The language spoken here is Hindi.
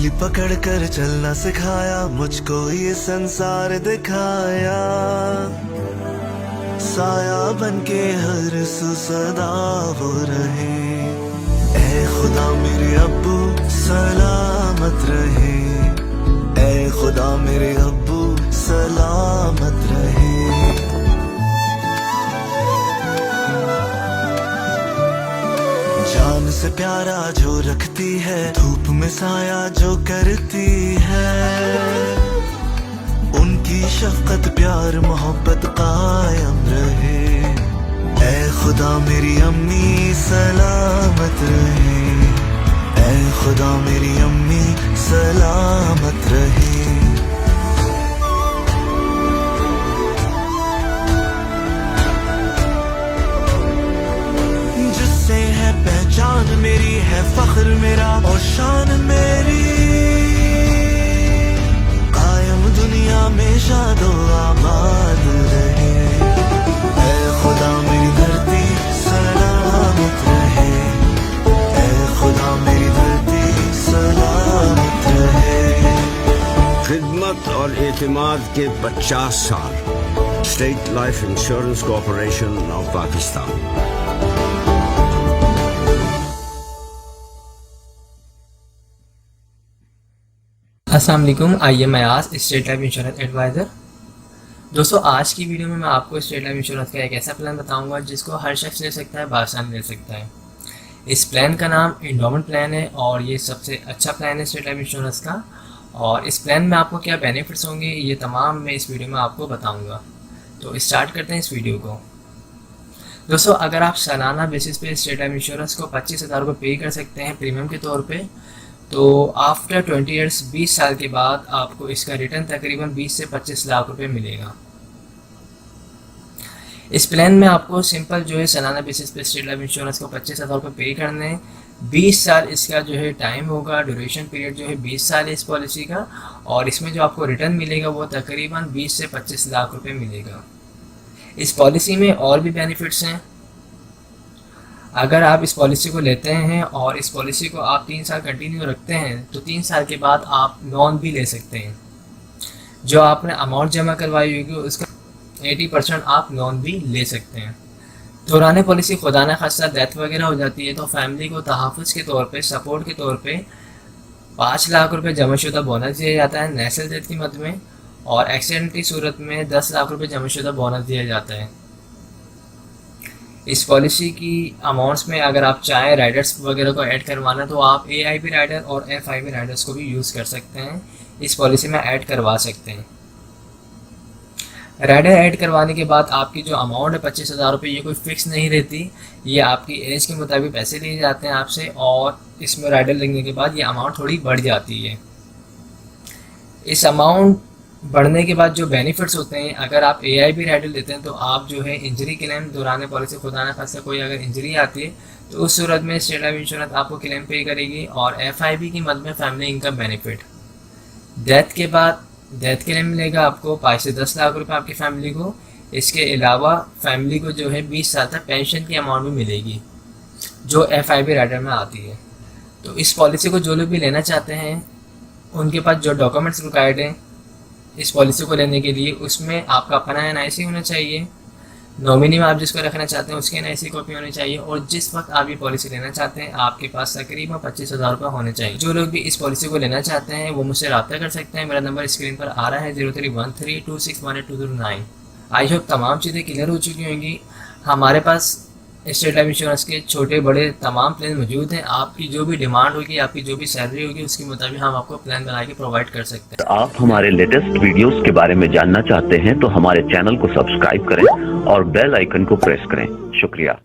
उंगली पकड़ कर चलना सिखाया, मुझको ये संसार दिखाया। साया बनके हर सू सदा वो रहे। ऐ खुदा मेरे अब्बू सलामत रहे, ऐ खुदा मेरे अब्बू सलामत रहे। जान से प्यारा जो रखती है, धूप में साया जो करती है, उनकी शफकत प्यार मोहब्बत कायम रहे। ऐ खुदा मेरी अम्मी सलामत रहे, ऐ खुदा मेरी अम्मी सलामत रहे। जिससे है पहचान मेरी, है फख्र मेरा और शान मेरी, कायम दुनिया में शादो आबाद रहे। ऐ खुदा मेरी धरती सलामत रहे, ऐ खुदा मेरी धरती सलामत रहे। खिदमत और एतमाद के 50 साल। State life insurance corporation of Pakistan. अस्सलाम वालेकुम, आइए मैं आज स्टेट लाइफ इंश्योरेंस एडवाइज़र। दोस्तों, आज की वीडियो में मैं आपको स्टेट लाइफ इंश्योरेंस का एक ऐसा प्लान बताऊंगा जिसको हर शख्स ले सकता है, बासानी ले सकता है। इस प्लान का नाम एंडोमेंट प्लान है और ये सबसे अच्छा प्लान है स्टेट लाइफ इंश्योरेंस का। और इस प्लान में आपको क्या बेनिफिट्स होंगे ये तमाम मैं इस वीडियो में आपको बताऊँगा। तो स्टार्ट करते हैं इस वीडियो को। दोस्तों, अगर आप सालाना बेसिस पे स्टेट लाइफ इंश्योरेंस को 25,000 रुपये पे कर सकते हैं प्रीमियम के तौर पे, तो आफ्टर 20 ईयर्स 20 साल के बाद आपको इसका रिटर्न तकरीबन 20 से 25 लाख रुपए मिलेगा। इस प्लान में आपको सिंपल जो है सालाना बेसिस पे स्टेट लाइफ इंश्योरेंस को 25,000 रुपये पे करने हैं। 20 साल इसका जो है टाइम होगा, ड्यूरेशन पीरियड जो है 20 साल है इस पॉलिसी का, और इसमें जो आपको रिटर्न मिलेगा वो तकरीबन 20 से 25 लाख रुपये मिलेगा। इस पॉलिसी में और भी बेनिफिट्स हैं। अगर आप इस पॉलिसी को लेते हैं और इस पॉलिसी को आप 3 साल कंटिन्यू रखते हैं तो 3 साल के बाद आप लोन भी ले सकते हैं। जो आपने अमाउंट जमा करवाई होगी उसका 80% आप लोन भी ले सकते हैं। दौरान पॉलिसी खुदा न खास्ता डेथ वगैरह हो जाती है तो फैमिली को तहफ़्फ़ुज़ के तौर पे, सपोर्ट के तौर पे 5 लाख रुपए जमाशुदा बोनस दिया जाता है नेचुरल डेथ की मद में, और एक्सीडेंट की सूरत में 10 लाख रुपए जमाशुदा बोनस दिया जाता है। इस पॉलिसी की अमाउंट्स में अगर आप चाहें राइडर्स वगैरह को ऐड करवाना तो आप AIB राइडर और FIB राइडर्स को भी यूज़ कर सकते हैं, इस पॉलिसी में ऐड करवा सकते हैं। राइडर ऐड करवाने के बाद आपकी जो अमाउंट है 25,000 रुपये, ये कोई फिक्स नहीं रहती, ये आपकी एज के मुताबिक पैसे लिए जाते हैं आपसे, और इसमें राइडर लगने के बाद ये अमाउंट थोड़ी बढ़ जाती है। इस अमाउंट बढ़ने के बाद जो बेनिफिट्स होते हैं, अगर आप AIB राइडर लेते हैं तो आप जो है इंजरी क्लेम दौरान पॉलिसी खुदा न खास्ता कोई अगर इंजरी आती है तो उस सूरत में स्टेट लाइफ इंश्योरेंस आपको क्लेम पे करेगी, और FIB की मद में फैमिली इनकम बेनिफिट। डेथ के बाद डेथ क्लेम मिलेगा आपको 5 से 10 लाख रुपए आपकी फैमिली को। इसके अलावा फैमिली को जो है 20 साल तक पेंशन की अमाउंट भी मिलेगी जो FIB राइडर में आती है। तो इस पॉलिसी को जो लोग भी लेना चाहते हैं उनके पास जो डॉक्यूमेंट्स रिक्वायर्ड हैं इस पॉलिसी को लेने के लिए, उसमें आपका अपना NIC होना चाहिए, नॉमिनी में आप जिसको रखना चाहते हैं उसकी NIC कॉपी होनी चाहिए, और जिस वक्त आप ये पॉलिसी लेना चाहते हैं आपके पास तकरीबन 25,000 रुपये होने चाहिए। जो लोग भी इस पॉलिसी को लेना चाहते हैं वो मुझसे रब्ता कर सकते हैं। मेरा नंबर स्क्रीन पर आ रहा है 031326182009। आई होप तमाम चीज़ें क्लियर हो चुकी होंगी। हमारे पास स्टेट लाइफ इंश्योरेंस के छोटे बड़े तमाम प्लान मौजूद हैं। आपकी जो भी डिमांड होगी, आपकी जो भी सैलरी होगी, उसके मुताबिक हम आपको प्लान बना के प्रोवाइड कर सकते हैं। आप हमारे लेटेस्ट वीडियोस के बारे में जानना चाहते हैं तो हमारे चैनल को सब्सक्राइब करें और बेल आइकन को प्रेस करें। शुक्रिया।